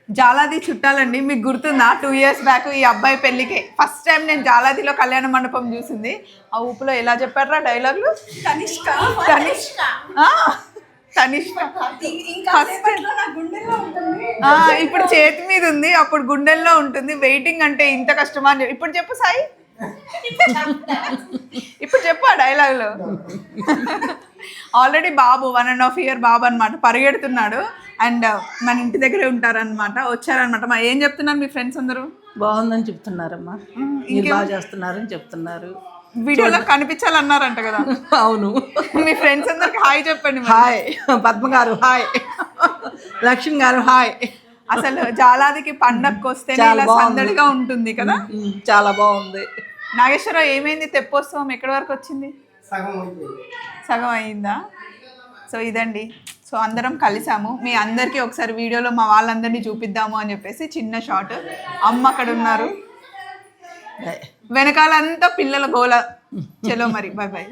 జాలాది చుట్టాలండి. మీకు గుర్తుందా 2 years back ఈ అబ్బాయి పెళ్ళికి ఫస్ట్ టైం నేను జాలాదిలో కళ్యాణ మండపం చూసింది. ఆ ఊపులో ఎలా చెప్పారా డైలాగులు? తనిష్క ఇప్పుడు చేతి మీద ఉంది, అప్పుడు గుండెల్లో ఉంటుంది. వెయిటింగ్ అంటే ఇంత కష్టమా అని ఇప్పుడు చెప్పు సాయి. ఇప్పుడు చెప్పు ఆ డైలాగులు. ఆల్రెడీ బాబు 1.5 year బాబు అనమాట, పరిగెడుతున్నాడు. అండ్ మన ఇంటి దగ్గరే ఉంటారనమాట, వచ్చారనమాట. మా ఏం చెప్తున్నారు మీ ఫ్రెండ్స్ అందరూ? బాగుందని చెప్తున్నారమ్మా, మీరు బాగా చేస్తున్నారని చెప్తున్నారు. వీడియోలో కనిపించాలన్నారంట కదా? అవును. మీ ఫ్రెండ్స్ అందరికి హాయ్ చెప్పండి. హాయ్ పద్మ గారు, హాయ్ లక్ష్మి గారు, హాయ్. అసలు జాలాదికి పండగకి వస్తే సందడిగా ఉంటుంది కదా, చాలా బాగుంది. నాగేశ్వరరావు ఏమైంది తెప్పోత్సవం ఎక్కడి వరకు వచ్చింది? సగం అయిందా? సో ఇదండి, సో అందరం కలిసాము. మీ అందరికీ ఒకసారి వీడియోలో మా వాళ్ళందరినీ చూపిద్దాము అని చెప్పేసి చిన్న షార్ట్. అమ్మ అక్కడ ఉన్నారు, వెనకాలంతా పిల్లల గోల. చలో మరి, బాయ్ బాయ్.